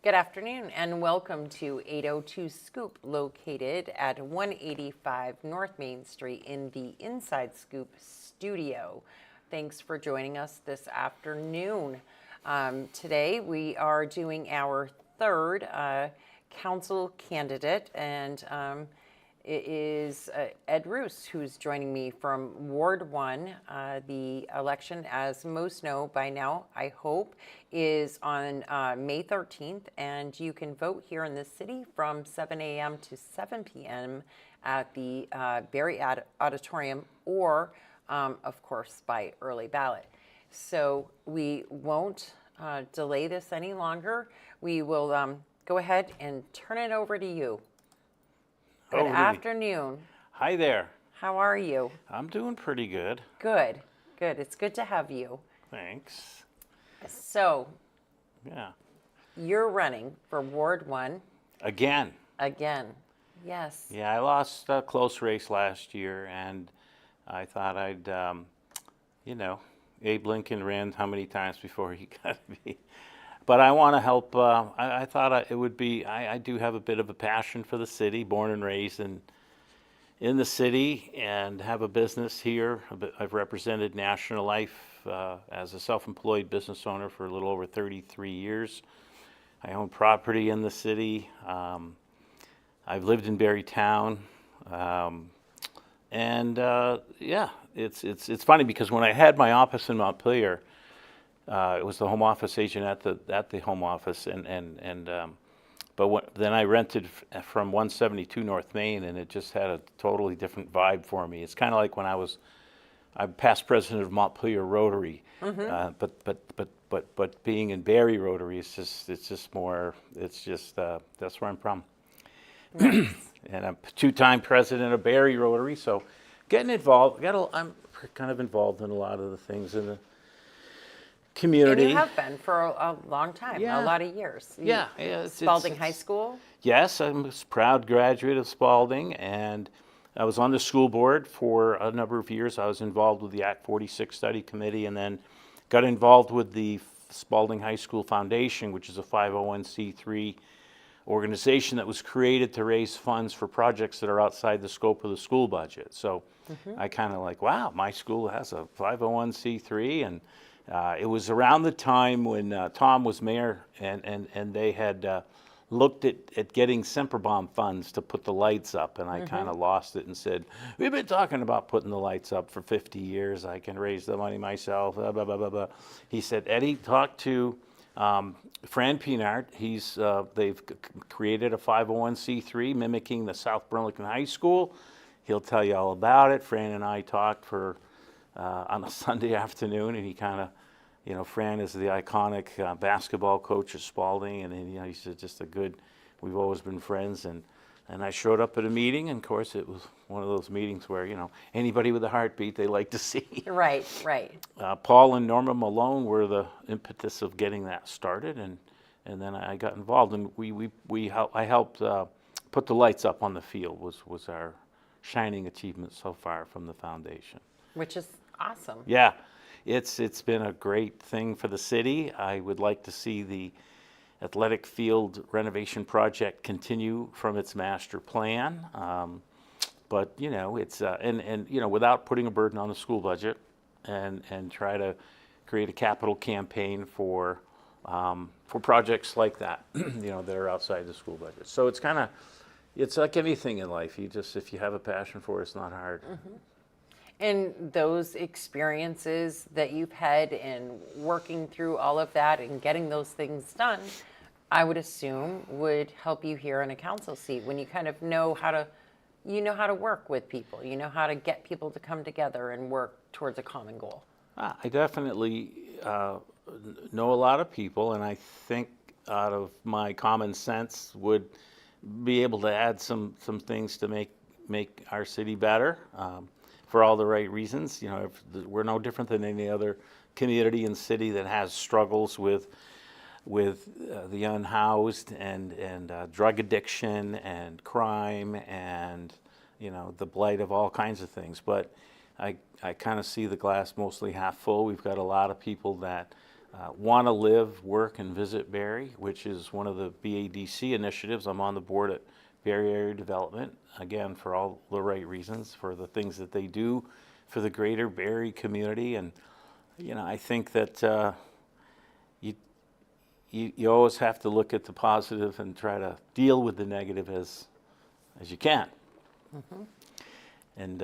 Good afternoon and welcome to 802 Scoop, located at 185 North Main Street in the Inside Scoop studio. Thanks for joining us this afternoon. Today we are doing our third council candidate, and it is Ed Rousse who's joining me from Ward 1. The election, as most know by now, I hope, is on May 13th, and you can vote here in the city from 7 a.m. to 7 p.m. at the Barre Auditorium, or, of course, by early ballot. So we won't delay this any longer. We will go ahead and turn it over to you. Good afternoon. Hi there. How are you? I'm doing pretty good. Good, good. It's good to have you. Thanks. So, Yeah. you're running for Ward 1 Again. again. Yes. Yeah, I lost a close race last year, and I thought I'd, Abe Lincoln ran how many times before he got me? But I want to help. I thought it would be. I do have a bit of a passion for the city, born and raised in the city, and have a business here. I've represented National Life as a self-employed business owner for a little over 33 years. I own property in the city. I've lived in Barre Town, it's funny because when I had my office in Montpelier. It was the home office agent at the home office, then I rented from 172 North Main, and it just had a totally different vibe for me. It's kind of like when I'm past president of Montpelier Rotary, but being in Barre Rotary, it's just more. That's where I'm from, and I'm two-time president of Barre Rotary, so getting involved. I'm kind of involved in a lot of the things in the community. And you have been for a long time, Yeah. a lot of years. Spalding High School? Yes, I'm a proud graduate of Spalding, and I was on the school board for a number of years. I was involved with the Act 46 Study Committee, and then got involved with the Spalding High School Foundation, which is a 501c3 organization that was created to raise funds for projects that are outside the scope of the school budget. So I kind of like, wow, my school has a 501c3, and it was around the time when Tom was mayor, and they had looked at getting Semperbomb funds to put the lights up, and I kind of lost it and said, we've been talking about putting the lights up for 50 years. I can raise the money myself, blah, blah, blah, blah, blah. He said, Eddie, talk to Fran Pinard. They've created a 501c3 mimicking the South Burlington High School. He'll tell you all about it. Fran and I talked for on a Sunday afternoon, and he kind of, Fran is the iconic basketball coach of Spalding, and he's just a good. We've always been friends, and I showed up at a meeting, and of course it was one of those meetings where anybody with a heartbeat they like to see. Right. Paul and Norma Malone were the impetus of getting that started, and then I got involved, and I helped put the lights up on the field. Was our shining achievement so far from the foundation. Which is awesome. Yeah, it's been a great thing for the city. I would like to see the athletic field renovation project continue from its master plan, but it's without putting a burden on the school budget, and try to create a capital campaign for projects like that, that are outside the school budget. So it's like anything in life. If you have a passion for it, it's not hard. And those experiences that you've had in working through all of that and getting those things done, I would assume would help you here in a council seat when you kind of know how to you know how to work with people. You know how to get people to come together and work towards a common goal. I definitely know a lot of people, and I think out of my common sense would be able to add some things to make our city better for all the right reasons. You know, we're no different than any other community and city that has struggles with the unhoused and drug addiction and crime and the blight of all kinds of things. But I kind of see the glass mostly half full. We've got a lot of people that want to live, work, and visit Barre, which is one of the BADC initiatives. I'm on the board at Barre Area Development, again, for all the right reasons, for the things that they do for the greater Barre community. And, I think that you always have to look at the positive and try to deal with the negative as you can. Mm-hmm. And,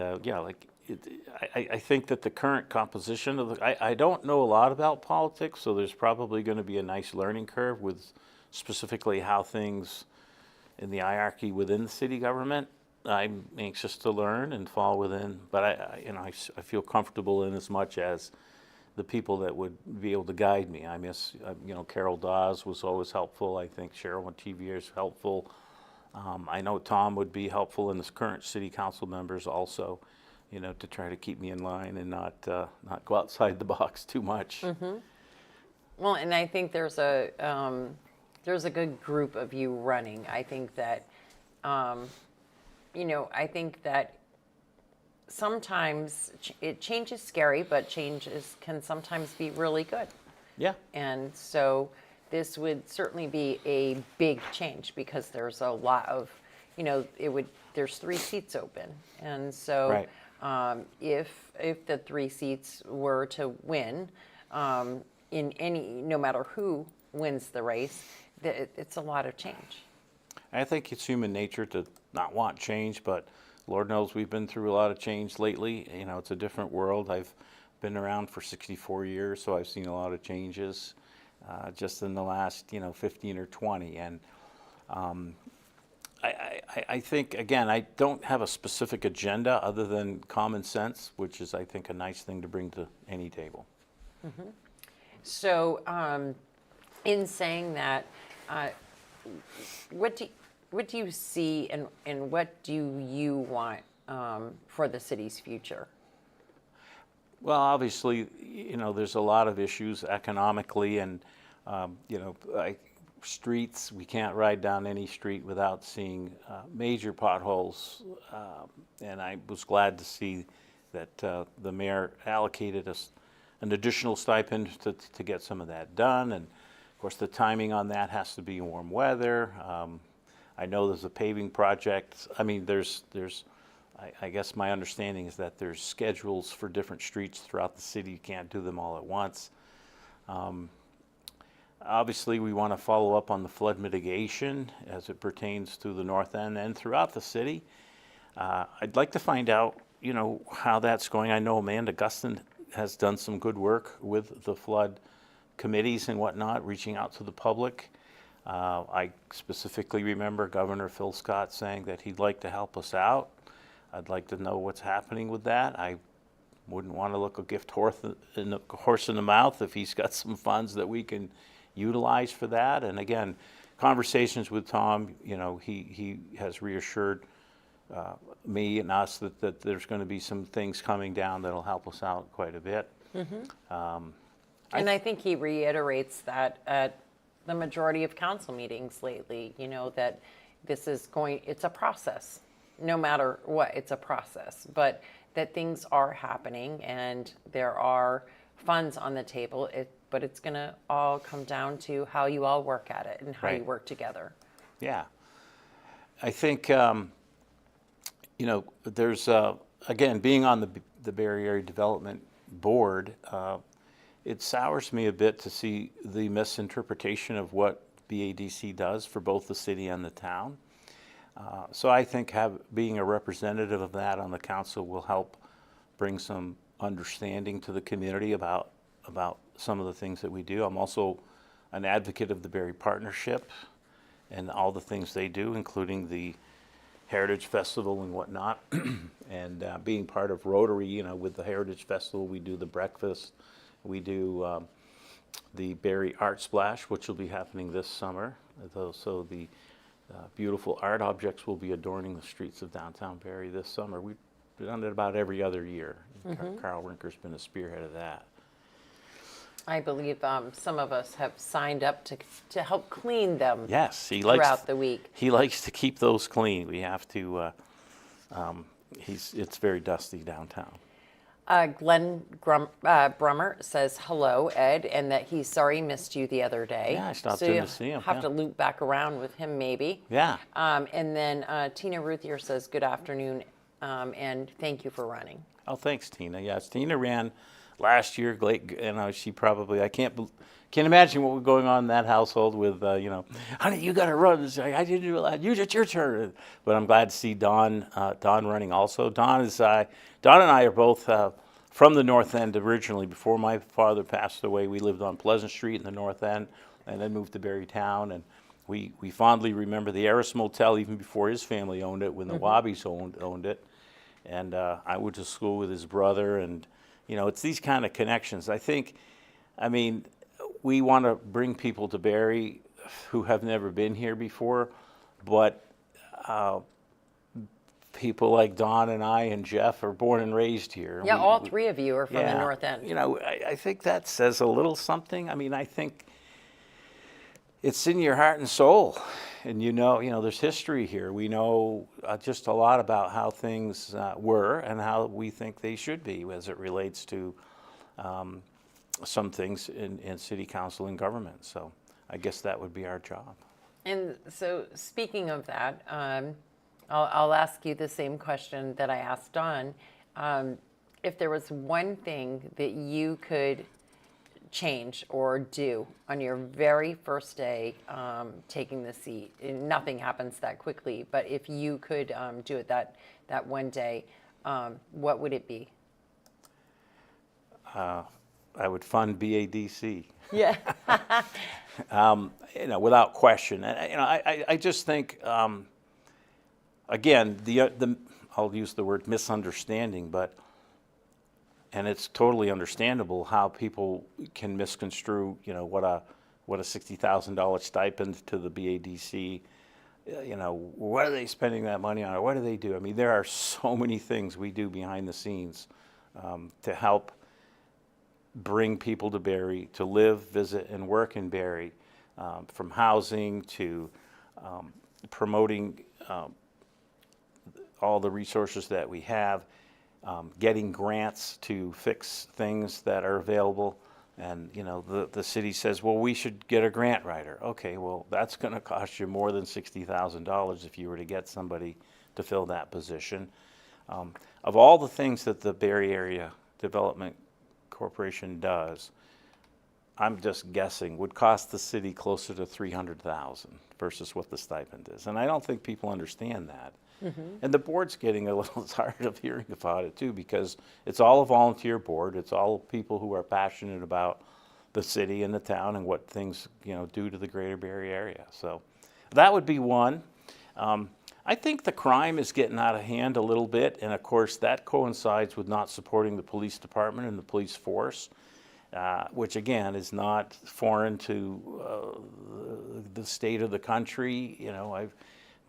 I think that the current composition of I don't know a lot about politics, so there's probably going to be a nice learning curve with specifically how things in the hierarchy within the city government. I'm anxious to learn and fall within, but I feel comfortable in as much as the people that would be able to guide me. I miss, Carol Dawes was always helpful. I think Cheryl Mativier is helpful. I know Tom would be helpful, and the current city council members also. To try to keep me in line and not go outside the box too much. Mm-hmm. Well, and I think there's a good group of you running. I think that, sometimes change is scary, but can sometimes be really good. Yeah. And so this would certainly be a big change because there's a lot of, there's 3 seats open, and so. Right. If the 3 seats were to win, no matter who wins the race, it's a lot of change. I think it's human nature to not want change, but Lord knows we've been through a lot of change lately. It's a different world. I've been around for 64 years, so I've seen a lot of changes just in the last, 15 or 20. And I think, again, I don't have a specific agenda other than common sense, which is, I think, a nice thing to bring to any table. Mm-hmm. So, in saying that, what do you see and what do you want for the city's future? Well, obviously, there's a lot of issues economically and, streets. We can't ride down any street without seeing major potholes, and I was glad to see that the mayor allocated us an additional stipend to get some of that done. And of course, the timing on that has to be warm weather. I know there's a paving project. I mean, I guess my understanding is that there's schedules for different streets throughout the city. You can't do them all at once. Obviously, we want to follow up on the flood mitigation as it pertains to the north end and throughout the city. I'd like to find out, how that's going. I know Amanda Gustin has done some good work with the flood committees and whatnot, reaching out to the public. I specifically remember Governor Phil Scott saying that he'd like to help us out. I'd like to know what's happening with that. I wouldn't want to look a horse in the mouth if he's got some funds that we can utilize for that. And again, conversations with Tom, he has reassured me and us that there's going to be some things coming down that'll help us out quite a bit. Mm-hmm. And I think he reiterates that at the majority of council meetings lately, that it's a process. No matter what, it's a process. But that things are happening and there are funds on the table, but it's going to all come down to how you all work at it and how you work together. Yeah. I think, there's, again, being on the Barre Area Development Board, it sours me a bit to see the misinterpretation of what BADC does for both the city and the town. So I think being a representative of that on the council will help bring some understanding to the community about some of the things that we do. I'm also an advocate of the Barre Partnership and all the things they do, including the Heritage Festival and whatnot. And being part of Rotary, with the Heritage Festival, we do the breakfast. We do the Barre Art Splash, which will be happening this summer. So the beautiful art objects will be adorning the streets of downtown Barre this summer. We've done it about every other year. Carl Rinker's been a spearhead of that. I believe some of us have signed up to help clean them. Yes, throughout the week. He likes to keep those clean. We have to. It's very dusty downtown. Glenn Brummer says hello, Ed, and that he's sorry he missed you the other day. Yeah, I stopped so in you to see him. have to loop back around with him maybe. Yeah. And then Tina Ruthier says good afternoon and thank you for running. Oh, thanks, Tina. Yes, Tina ran last year. She probably, I can't imagine what was going on in that household with, honey, you got to run. I didn't do that. It's your turn. But I'm glad to see Dawn running also. Dawn and I are both from the North End originally. Before my father passed away, we lived on Pleasant Street in the North End and then moved to Barre Town. And we fondly remember the Eris Motel even before his family owned it, when the Wobbies owned it. And I went to school with his brother, and it's these kind of connections. We want to bring people to Barre who have never been here before, but people like Don and I and Jeff are born and raised here. Yeah, all three of you are from the North End. I think that says a little something. I think it's in your heart and soul. And there's history here. We know just a lot about how things were and how we think they should be as it relates to some things in city council and government. So I guess that would be our job. And so speaking of that, I'll ask you the same question that I asked Dawn. If there was one thing that you could change or do on your very first day taking the seat, and nothing happens that quickly, but if you could do it that one day, what would it be? I would fund BADC. Yeah. Without question. And I just think, again, I'll use the word misunderstanding, and it's totally understandable how people can misconstrue, what a $60,000 stipend to the BADC. What are they spending that money on, or what do they do? There are so many things we do behind the scenes to help bring people to Barre, to live, visit, and work in Barre, from housing to promoting all the resources that we have, getting grants to fix things that are available. And the city says, well, we should get a grant writer. Okay, well, that's going to cost you more than $60,000 if you were to get somebody to fill that position. Of all the things that the Barre Area Development Corporation does, I'm just guessing, would cost the city closer to $300,000 versus what the stipend is. And I don't think people understand that. And the board's getting a little tired of hearing about it too, because it's all a volunteer board. It's all people who are passionate about the city and the town and what things do to the greater Barre area. So that would be one. I think the crime is getting out of hand a little bit, and of course that coincides with not supporting the police department and the police force, which again is not foreign to the state of the country.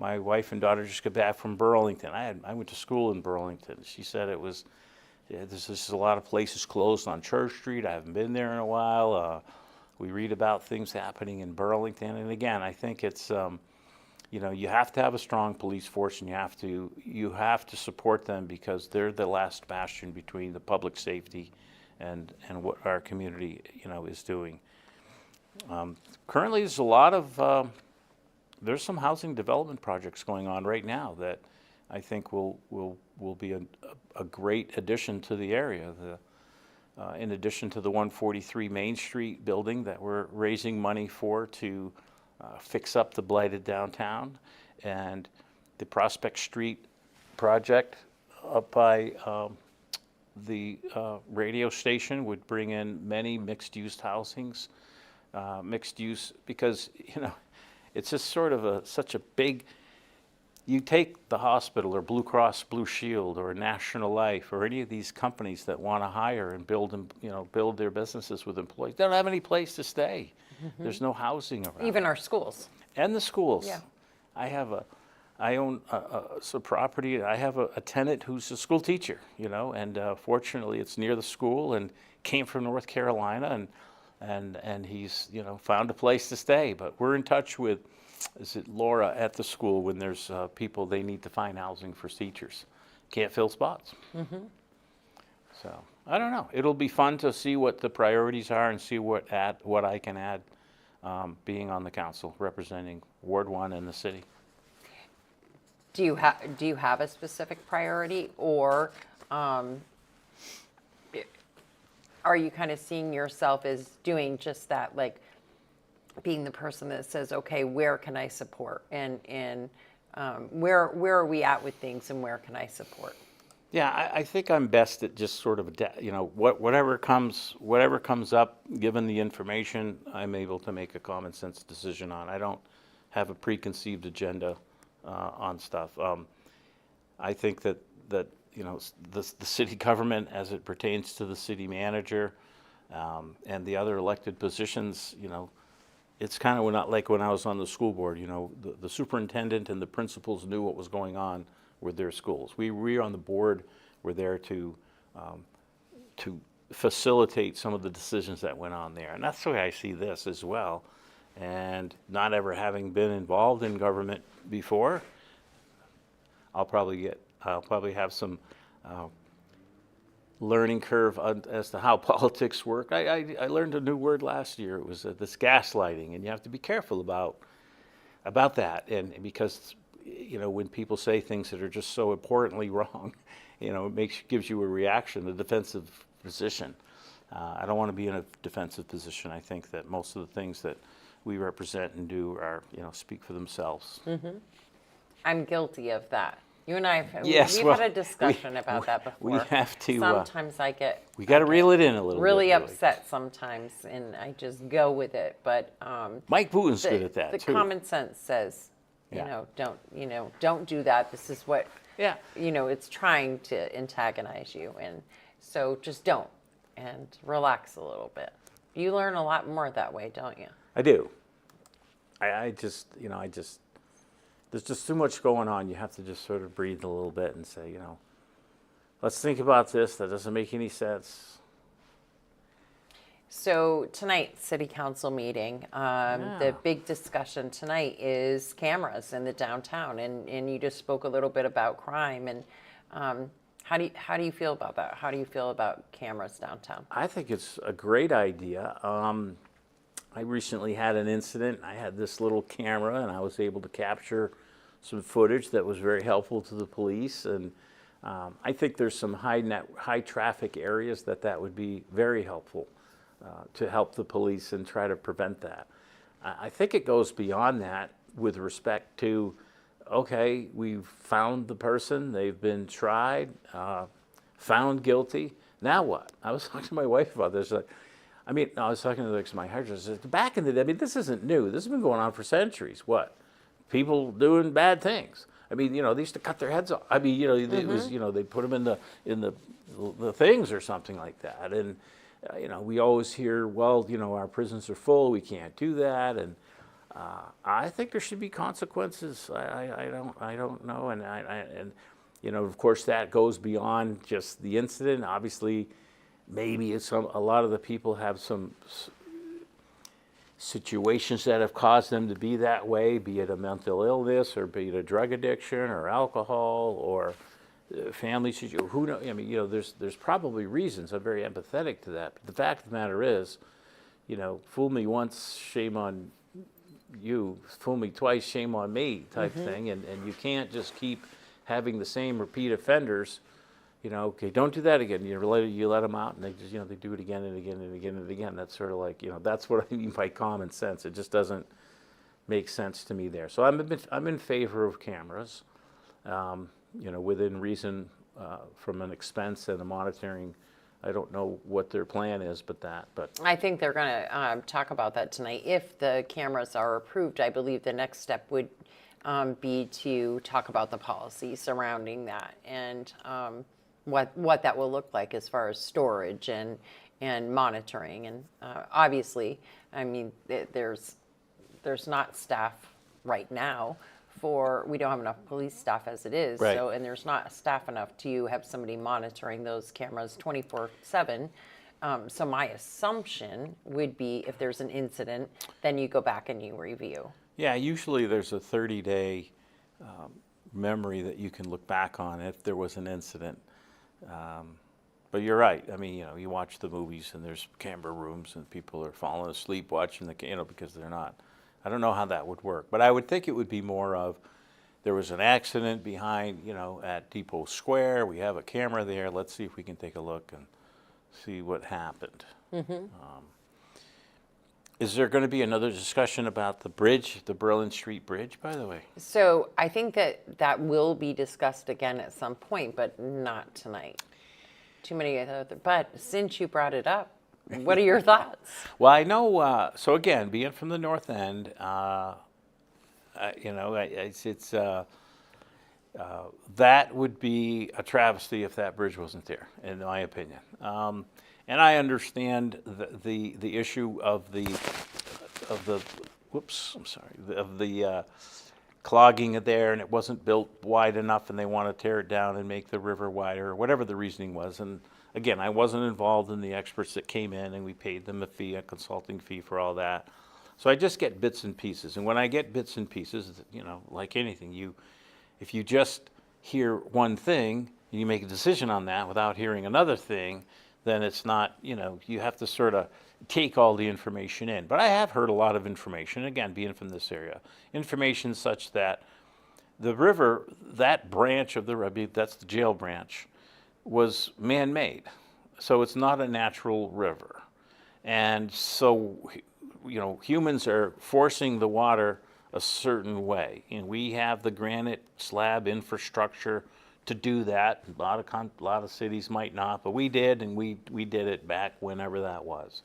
My wife and daughter just got back from Burlington. I went to school in Burlington. She said there's just a lot of places closed on Church Street. I haven't been there in a while. We read about things happening in Burlington, and again, I think it's you have to have a strong police force, and you have to support them, because they're the last bastion between the public safety and what our community is doing. Currently, there's a lot of there's some housing development projects going on right now that I think will be a great addition to the area. In addition to the 143 Main Street building that we're raising money for to fix up the blighted downtown, and the Prospect Street project up by the radio station would bring in many mixed-use housings, mixed use, because it's just sort of such a big you take the hospital or Blue Cross Blue Shield or National Life or any of these companies that want to hire and build build their businesses with employees. They don't have any place to stay. There's no housing around. Even our schools. And the schools. Yeah. I own some property. I have a tenant who's a school teacher, and fortunately it's near the school and came from North Carolina and he's, found a place to stay. But we're in touch with, is it Laura at the school when there's people, they need to find housing for teachers. Can't fill spots. So I don't know. It'll be fun to see what the priorities are and see what I can add, being on the council representing Ward 1 and the city. Do you have a specific priority, or are you kind of seeing yourself as doing just that, like being the person that says, okay, where can I support, and where are we at with things, and where can I support? Yeah, I think I'm best at just sort of whatever comes up, given the information, I'm able to make a common sense decision on. I don't have a preconceived agenda on stuff. I think that the city government, as it pertains to the city manager and the other elected positions, it's kind of like when I was on the school board. The superintendent and the principals knew what was going on with their schools. We on the board were there to facilitate some of the decisions that went on there, and that's the way I see this as well. And not ever having been involved in government before, I'll probably have some learning curve as to how politics work. I learned a new word last year. It was this gaslighting, and you have to be careful about that. And because when people say things that are just so importantly wrong, it gives you a reaction, a defensive position. I don't want to be in a defensive position. I think that most of the things that we represent and do are, speak for themselves. I'm guilty of that. You and I, Yes, we've had a discussion about that before. We have to. Sometimes we got to reel it in a little really bit. upset sometimes, and I just go with it. But Mike Booten's good at that the too. common sense says, don't do that. This is what, it's trying to antagonize you, and so just don't, and relax a little bit. You learn a lot more that way, don't you? I do. I just, there's just too much going on. You have to just sort of breathe a little bit and say, let's think about this. That doesn't make any sense. So tonight's city council meeting, the big discussion tonight is cameras in the downtown, and you just spoke a little bit about crime, and how do you feel about that? How do you feel about cameras downtown? I think it's a great idea. I recently had an incident. I had this little camera, and I was able to capture some footage that was very helpful to the police. And I think there's some high traffic areas that would be very helpful to help the police and try to prevent that. I think it goes beyond that with respect to, okay, we've found the person, they've been tried, found guilty. Now what? I was talking to my wife about this. I was talking to my hairdresser. Back in the day, this isn't new. This has been going on for centuries. What? People doing bad things. They used to cut their heads off. It was, they put them in the things or something like that. And, we always hear, well, our prisons are full. We can't do that. And I think there should be consequences. I don't know. And of course, that goes beyond just the incident. Obviously, maybe a lot of the people have some situations that have caused them to be that way, be it a mental illness or be it a drug addiction or alcohol or family situation. Who knows? There's probably reasons. I'm very empathetic to that. But the fact of the matter is, fool me once, shame on you. Fool me twice, shame on me type thing. And you can't just keep having the same repeat offenders. Okay, don't do that again. You let them out, and they just, they do it again and again and again and again. That's sort of like, that's what I mean by common sense. It just doesn't make sense to me there. So I'm in favor of cameras, within reason, from an expense and a monitoring. I don't know what their plan is, but I think they're going to talk about that tonight. If the cameras are approved, I believe the next step would be to talk about the policy surrounding that and what that will look like as far as storage and monitoring. And obviously, I mean, there's not staff right now we don't have enough police staff as it is. Right. So, and there's not staff enough to have somebody monitoring those cameras 24/7. So my assumption would be if there's an incident, then you go back and you review. Yeah, usually there's a 30-day memory that you can look back on if there was an incident. But you're right. I mean, you watch the movies and there's camera rooms and people are falling asleep watching because they're not. I don't know how that would work, but I would think it would be more of there was an accident behind, at Depot Square. We have a camera there. Let's see if we can take a look and see what happened. Is there going to be another discussion about the bridge, the Berlin Street Bridge, by the way? So I think that will be discussed again at some point, but not tonight. Too many other. But since you brought it up, what are your thoughts? Well, I know. So again, being from the north end, that would be a travesty if that bridge wasn't there, in my opinion. And I understand the issue of the clogging it there, and it wasn't built wide enough, and they want to tear it down and make the river wider, or whatever the reasoning was. And again, I wasn't involved in the experts that came in, and we paid them a consulting fee for all that. So I just get bits and pieces. And when I get bits and pieces, like anything, if you just hear one thing, and you make a decision on that without hearing another thing, then it's not, you have to sort of take all the information in. But I have heard a lot of information, again, being from this area, information such that the river, that branch of the river, that's the jail branch, was man-made. So it's not a natural river. And so, humans are forcing the water a certain way. And we have the granite slab infrastructure to do that. A lot of cities might not, but we did, and we did it back whenever that was.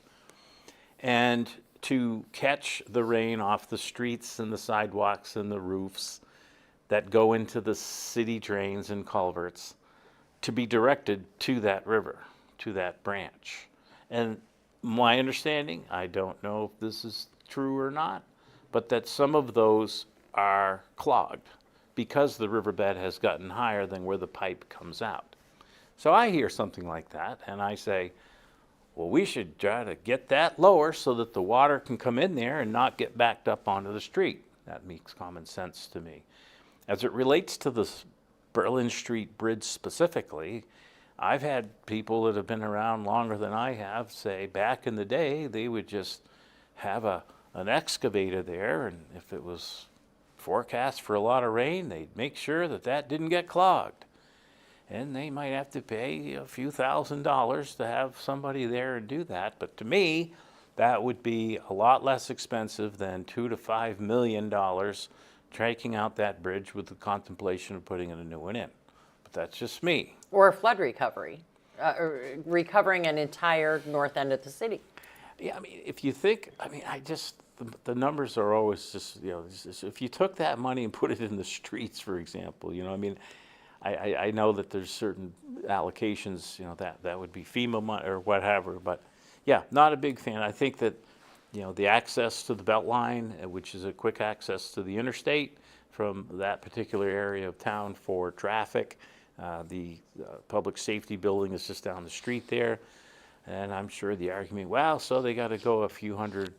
And to catch the rain off the streets and the sidewalks and the roofs that go into the city drains and culverts, to be directed to that river, to that branch. And my understanding, I don't know if this is true or not, but that some of those are clogged because the riverbed has gotten higher than where the pipe comes out. So I hear something like that, and I say, well, we should try to get that lower so that the water can come in there and not get backed up onto the street. That makes common sense to me. As it relates to the Berlin Street Bridge specifically, I've had people that have been around longer than I have say back in the day they would just have an excavator there, and if it was forecast for a lot of rain, they'd make sure that didn't get clogged. And they might have to pay a few $1,000s to have somebody there and do that. But to me, that would be a lot less expensive than $2 to $5 million striking out that bridge with the contemplation of putting in a new one in. But that's just me. Or flood recovery, or recovering an entire north end of the city. Yeah, I mean, if you think, the numbers are always just, if you took that money and put it in the streets, for example, I know that there's certain allocations, that would be FEMA money or whatever, but yeah, not a big fan. I think that, the access to the Beltline, which is a quick access to the interstate from that particular area of town for traffic, the public safety building is just down the street there, and I'm sure the argument, well, so they got to go a few hundred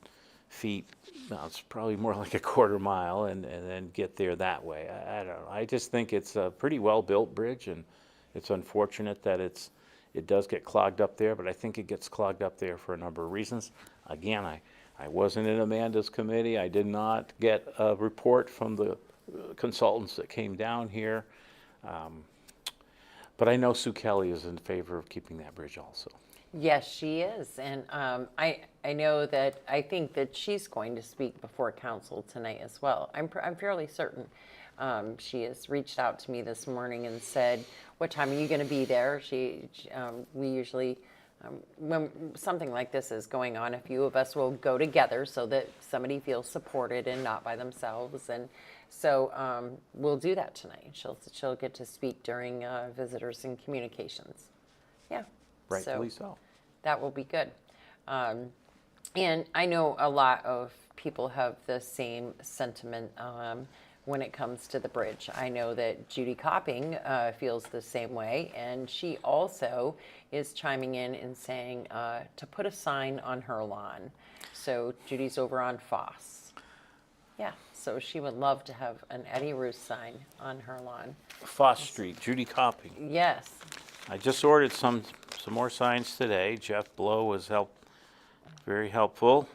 feet. No, it's probably more like a quarter mile and then get there that way. I don't know. I just think it's a pretty well-built bridge, and it's unfortunate that it does get clogged up there, but I think it gets clogged up there for a number of reasons. Again, I wasn't in Amanda's committee. I did not get a report from the consultants that came down here. But I know Sue Kelly is in favor of keeping that bridge also. Yes, she is. And I know that I think that she's going to speak before council tonight as well. I'm fairly certain. She has reached out to me this morning and said, what time are you going to be there? We usually when something like this is going on, a few of us will go together so that somebody feels supported and not by themselves. And so we'll do that tonight. She'll get to speak during visitors and communications. Yeah. Rightfully so. That will be good. And I know a lot of people have the same sentiment when it comes to the bridge. I know that Judy Copping feels the same way, and she also is chiming in and saying to put a sign on her lawn. So Judy's over on Foss. Yeah, so she would love to have an Eddie Rousse sign on her lawn. Foss Street, Judy Copping. Yes. I just ordered some more signs today. Jeff Blow was very helpful.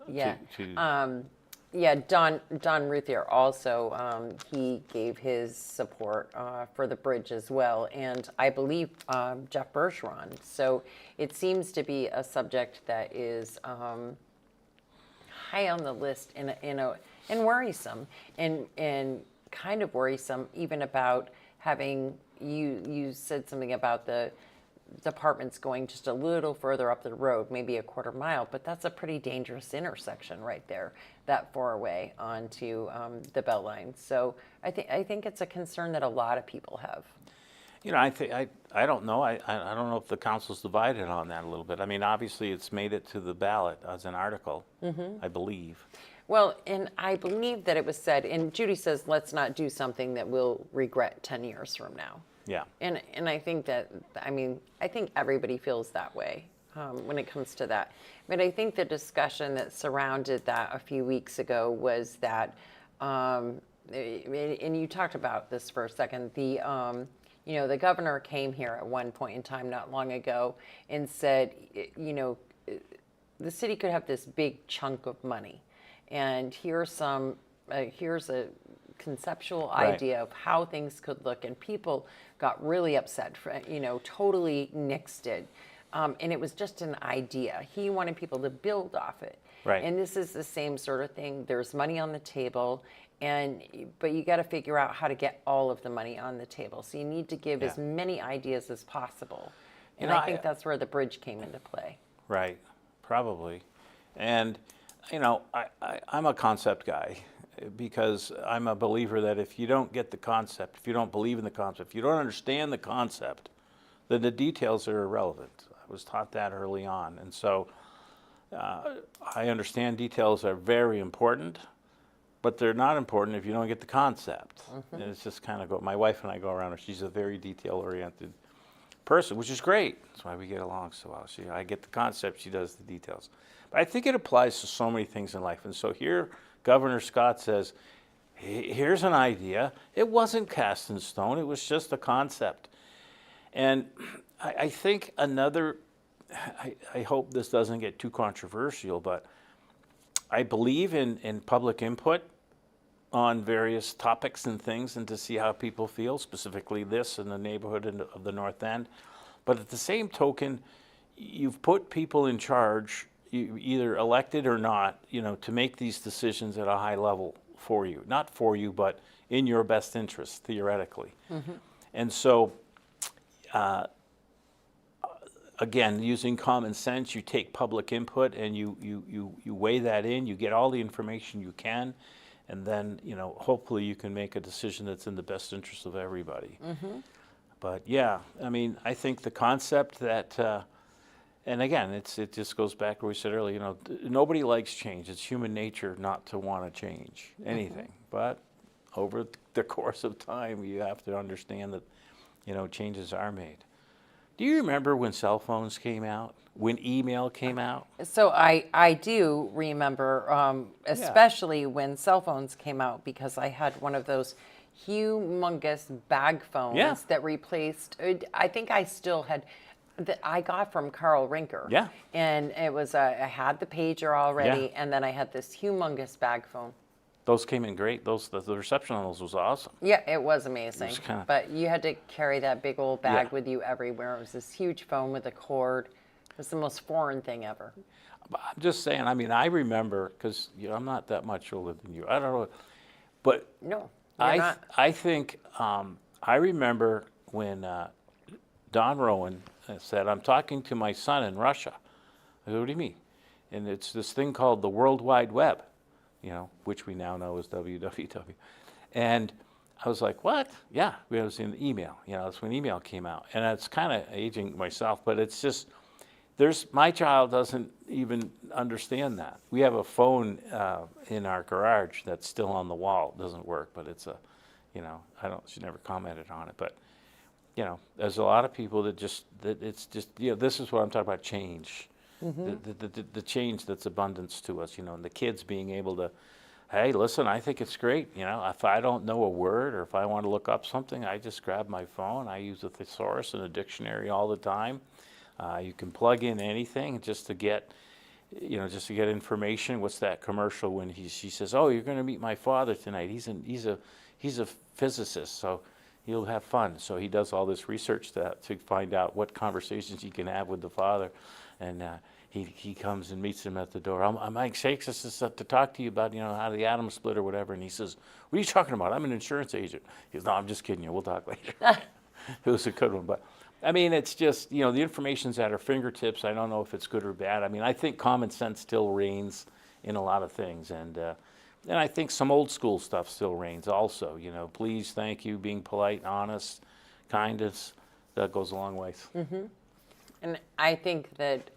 Yeah. to- Yeah, Don Ruthier also, he gave his support for the bridge as well, and I believe Jeff Bergeron. So it seems to be a subject that is high on the list and worrisome, and kind of worrisome even about having, you said something about the departments going just a little further up the road, maybe a quarter mile, but that's a pretty dangerous intersection right there, that far away onto the Beltline. So I think it's a concern that a lot of people have. You know, I don't know. I don't know if the council's divided on that a little bit. I mean, obviously, it's made it to the ballot as an article, I believe. Well, and I believe that it was said, and Judy says, let's not do something that we'll regret 10 years from now. Yeah. And I think that, I mean, I think everybody feels that way when it comes to that. But I think the discussion that surrounded that a few weeks ago was that, and you talked about this for a second, you know, the governor came here at one point in time not long ago and said, you know, the city could have this big chunk of money, and here's a conceptual idea of how things could look, and people got really upset, you know, totally nixed it. And it was just an idea. He wanted people to build off it. Right. And this is the same sort of thing. There's money on the table, but you got to figure out how to get all of the money on the table. So you need to give as many ideas as possible. And You know, I think that's where the bridge came into play. Right, probably. And, you know, I'm a concept guy because I'm a believer that if you don't get the concept, if you don't believe in the concept, if you don't understand the concept, then the details are irrelevant. I was taught that early on. And so I understand details are very important, but they're not important if you don't get the concept. And it's just kind of my wife and I go around her. She's a very detail-oriented person, which is great. That's why we get along so well. I get the concept, she does the details. But I think it applies to so many things in life. And so here, Governor Scott says, here's an idea. It wasn't cast in stone. It was just a concept. And I think I hope this doesn't get too controversial, but I believe in public input on various topics and things, and to see how people feel, specifically this in the neighborhood of the North End. But at the same token, you've put people in charge, either elected or not, you know, to make these decisions at a high level for you. Not for you, but in your best interest, theoretically. And so, again, using common sense, you take public input and you weigh that in, you get all the information you can, and then, you know, hopefully you can make a decision that's in the best interest of everybody. But yeah, I mean, I think the concept that, and again, it just goes back to what we said earlier, you know, nobody likes change. It's human nature not to want to change anything. But over the course of time, you have to understand that, you know, changes are made. Do you remember when cell phones came out? When email came out? So I do remember, especially when cell phones came out, because I had one of those humongous bag phones that replaced, I think I still had, that I got from Carl Rinker. Yeah. And it was, I had the pager already, and then I had this humongous bag phone. Those came in great. The reception on those was awesome. Yeah, it was amazing. kinda- But you had to carry that big old bag with you everywhere. It was this huge phone with a cord. It was the most foreign thing ever. But I'm just saying, I mean, I remember, because I'm not that much older than you. I don't know. But No, you're not. I think I remember when Don Rowan said, I'm talking to my son in Russia. I go, what do you mean? And it's this thing called the World Wide Web, which we now know as WWW. And I was like, what? Yeah, it was in email. That's when email came out. And it's kind of aging myself, but it's just, my child doesn't even understand that. We have a phone in our garage that's still on the wall. It doesn't work, but it's she never commented on it. But, there's a lot of people that it's just, this is what I'm talking about, change. The change that's abundance to us, and the kids being able to, hey, listen, I think it's great. If I don't know a word or if I want to look up something, I just grab my phone. I use a thesaurus and a dictionary all the time. You can plug in anything just to get information. What's that commercial when she says, "Oh, you're going to meet my father tonight. He's a physicist, so you'll have fun." So he does all this research to find out what conversations he can have with the father, and he comes and meets him at the door. I'm anxious to talk to you about how the atom split or whatever. And he says, "What are you talking about? I'm an insurance agent." He goes, "No, I'm just kidding you. We'll talk later." It was a good one, but. I mean, it's just, the information's at our fingertips. I don't know if it's good or bad. I mean, I think common sense still reigns in a lot of things. And I think some old school stuff still reigns also. Please, thank you, being polite, honest, kindness, that goes a long ways. Mm-hmm. And I think that,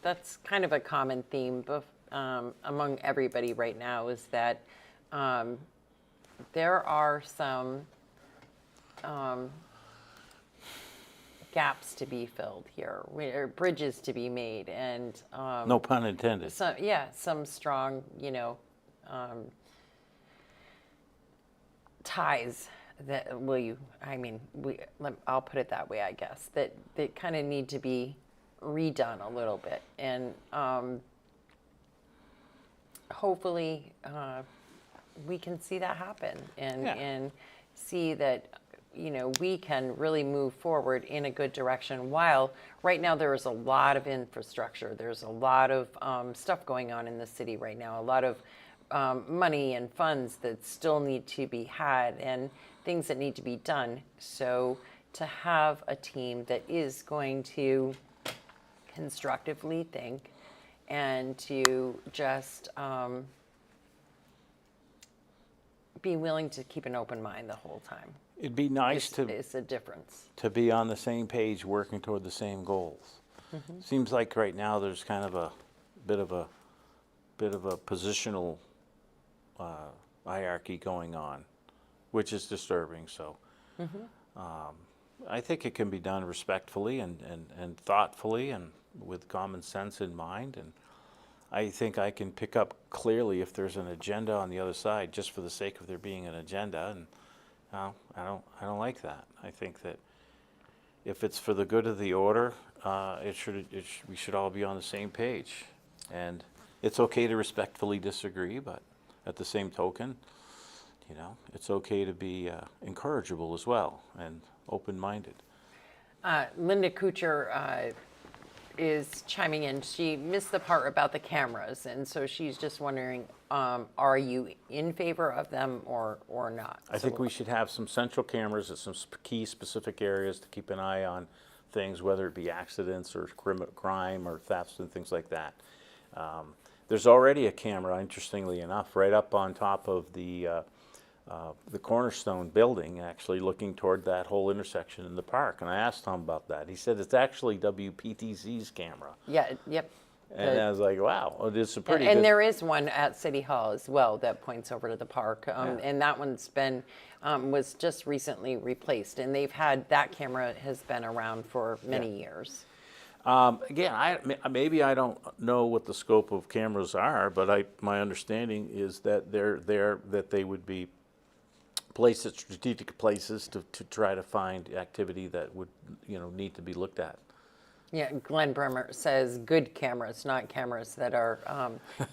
that's kind of a common theme among everybody right now is that there are some gaps to be filled here, or bridges to be made, and no pun intended. Some strong, ties that I'll put it that way, I guess, that kind of need to be redone a little bit, and hopefully we can see that happen, and see that. We can really move forward in a good direction, while right now there is a lot of infrastructure. There's a lot of stuff going on in the city right now, a lot of money and funds that still need to be had and things that need to be done. So to have a team that is going to constructively think and to just be willing to keep an open mind the whole time. It'd be nice It's a difference. to be on the same page, working toward the same goals. Mm-hmm. Seems like right now there's kind of a bit of a positional hierarchy going on, which is disturbing. So, I think it can be done respectfully and thoughtfully and with common sense in mind. And I think I can pick up clearly if there's an agenda on the other side, just for the sake of there being an agenda. And no, I don't like that. I think that if it's for the good of the order, we should all be on the same page. And it's okay to respectfully disagree, but at the same token, it's okay to be incorrigible as well and open-minded. Linda Kuchar is chiming in. She missed the part about the cameras, and so she's just wondering, are you in favor of them or not? I think we should have some central cameras at some key specific areas to keep an eye on things, whether it be accidents or crime or thefts and things like that. There's already a camera, interestingly enough, right up on top of the Cornerstone building, actually looking toward that whole intersection in the park. And I asked Tom about that. He said it's actually WPTZ's camera. Yeah, yep. And I was like, wow, it's a pretty good... And there is one at City Hall as well that points over to the park. And that one's was just recently replaced. And that camera has been around for many years. Again, maybe I don't know what the scope of cameras are, but my understanding is that they would be placed at strategic places to try to find activity that would need to be looked at. Yeah, Glenn Bremer says good cameras, not cameras that are,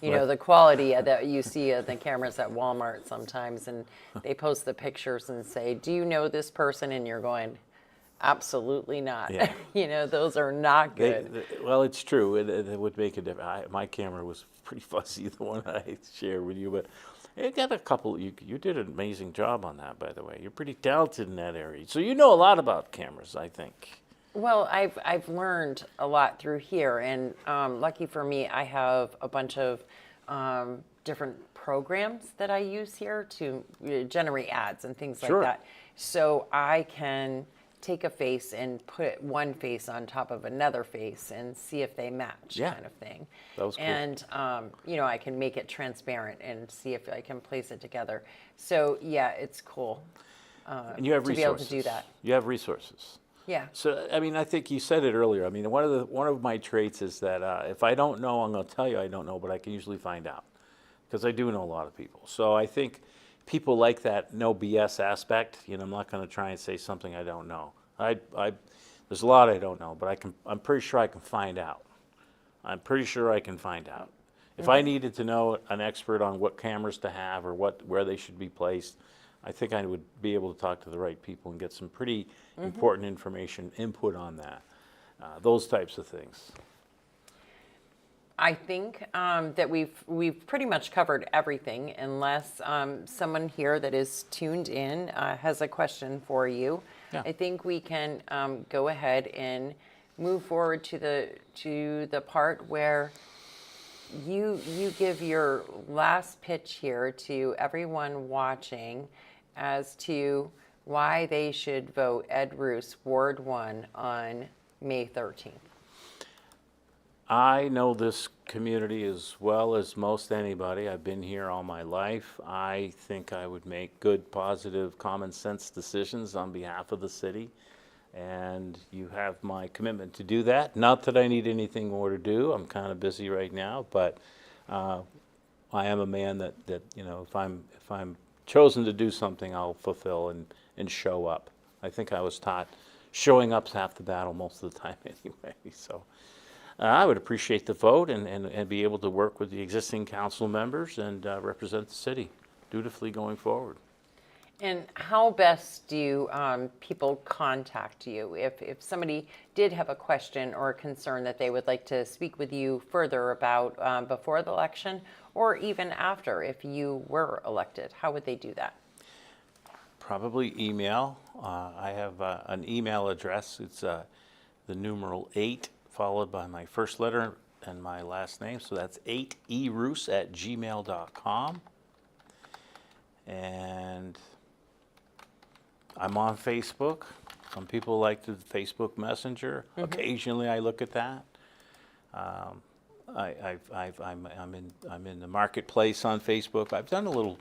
the quality that you see of the cameras at Walmart sometimes, and they post the pictures and say, "Do you know this person?" And you're going, "Absolutely not." Yeah. Those are not good. Well, it's true. It would make a difference. My camera was pretty fuzzy, the one I shared with you, but it got a couple. You did an amazing job on that, by the way. You're pretty talented in that area, so you know a lot about cameras, I think. Well, I've learned a lot through here, and lucky for me, I have a bunch of different programs that I use here to generate ads and things like Sure. that. So I can take a face and put one face on top of another face and see if they match, Yeah. kind of thing. That was cool. And I can make it transparent and see if I can place it together. So yeah, it's cool. And you have to be able resources. to do that. You have resources. Yeah. So, I mean, I think you said it earlier. I mean, one of my traits is that if I don't know, I'm going to tell you I don't know, but I can usually find out because I do know a lot of people. So I think people like that no BS aspect. I'm not going to try and say something I don't know. There's a lot I don't know, but I'm pretty sure I can find out. I'm pretty sure I can find out. If I needed to know an expert on what cameras to have or where they should be placed, I think I would be able to talk to the right people and get some pretty important information, input on that, those types of things. I think that we've pretty much covered everything, unless someone here that is tuned in has a question for you. Yeah. I think we can go ahead and move forward to the part where you give your last pitch here to everyone watching as to why they should vote Ed Rousse, Ward 1, on May 13th. I know this community as well as most anybody. I've been here all my life. I think I would make good, positive, common sense decisions on behalf of the city. And you have my commitment to do that. Not that I need anything more to do. I'm kind of busy right now, but I am a man that if I'm chosen to do something, I'll fulfill and show up. I think I was taught showing up's half the battle most of the time anyway. So I would appreciate the vote and be able to work with the existing council members and represent the city dutifully going forward. And how best do people contact you if somebody did have a question or a concern that they would like to speak with you further about before the election or even after if you were elected? How would they do that? Probably email. I have an email address. It's the numeral 8 followed by my first letter and my last name. So that's 8erousse@gmail.com. And I'm on Facebook. Some people like the Facebook Messenger. Occasionally, I look at that. I'm in the marketplace on Facebook. I've done a little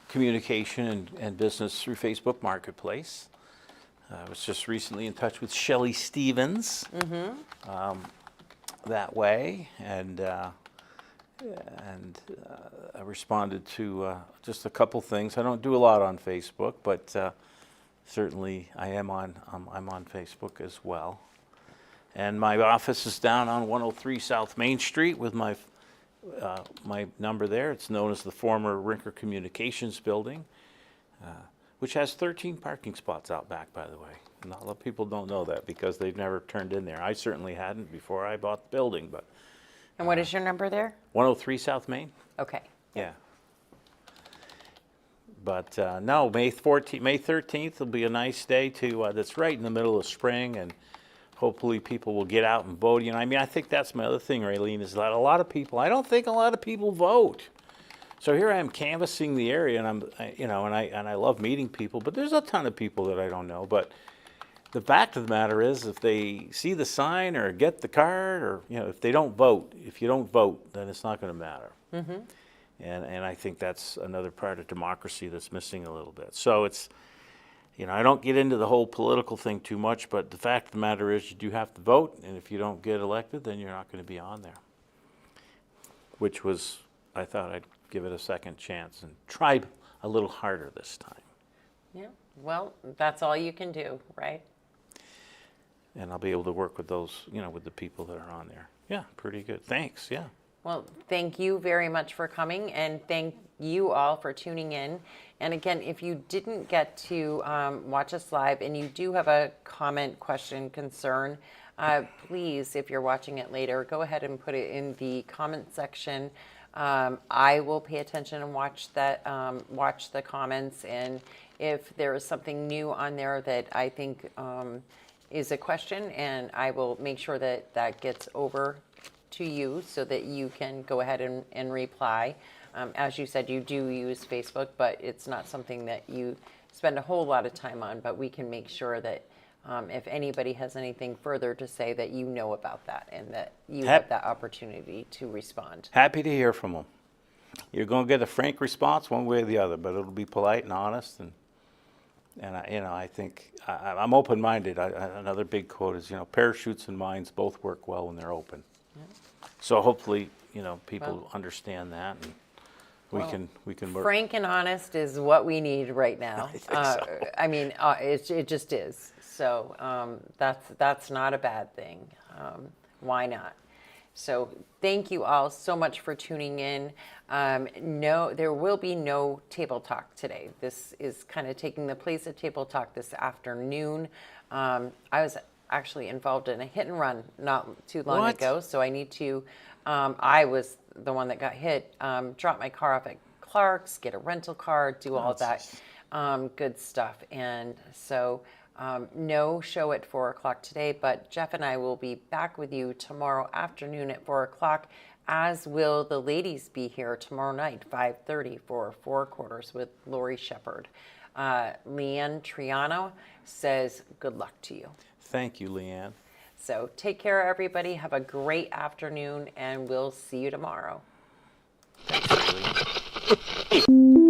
communication and business through Facebook Marketplace. I was just recently in touch with Shelley Stevens that way, and I responded to just a couple things. I don't do a lot on Facebook, but certainly I'm on Facebook as well. And my office is down on 103 South Main Street with my number there. It's known as the former Rinker Communications Building, which has 13 parking spots out back, by the way. Not a lot of people don't know that because they've never turned in there. I certainly hadn't before I bought the building, but. And what is your number there? 103 South Main? Okay. Yeah. But no, May 13th will be a nice day that's right in the middle of spring, and hopefully people will get out and vote. I think that's my other thing, Raylene, is that I don't think a lot of people vote. So here I am canvassing the area, and I love meeting people, but there's a ton of people that I don't know. But the fact of the matter is, if they see the sign or get the card, or if you don't vote, then it's not going to matter. And I think that's another part of democracy that's missing a little bit. So it's, I don't get into the whole political thing too much, but the fact of the matter is you do have to vote, and if you don't get elected, then you're not going to be on there. Which was, I thought I'd give it a second chance and try a little harder this time. Yeah. Well, that's all you can do, right? And I'll be able to work with those, with the people that are on there. Yeah, pretty good. Thanks, yeah. Well, thank you very much for coming, and thank you all for tuning in. And again, if you didn't get to watch us live and you do have a comment, question, concern, please, if you're watching it later, go ahead and put it in the comment section. I will pay attention and watch the comments, and if there is something new on there that I think is a question, and I will make sure that that gets over to you so that you can go ahead and reply. As you said, you do use Facebook, but it's not something that you spend a whole lot of time on, but we can make sure that if anybody has anything further to say, that you know about that and that you have that opportunity to respond. Happy to hear from them. You're going to get a frank response one way or the other, but it'll be polite and honest. And I think I'm open-minded. Another big quote is, parachutes and mines both work well when they're open. Yeah. So hopefully, people understand that, and we can work. Frank and honest is what we need right now. I think so. I mean, it just is. So that's not a bad thing. Why not? So thank you all so much for tuning in. No, there will be no table talk today. This is kind of taking the place of table talk this afternoon. I was actually involved in a hit and run not too long ago, so I need to, I was the one that got hit, drop my car off at Clark's, get a rental car, do all of that good stuff. And so no show at 4 o'clock today, but Jeff and I will be back with you tomorrow afternoon at 4 o'clock, as will the ladies be here tomorrow night, 5:30 for Four Quarters with Lori Shepard. Leanne Triano says good luck to you. Thank you, Leanne. So take care, everybody. Have a great afternoon, and we'll see you tomorrow. Thanks, Leanne.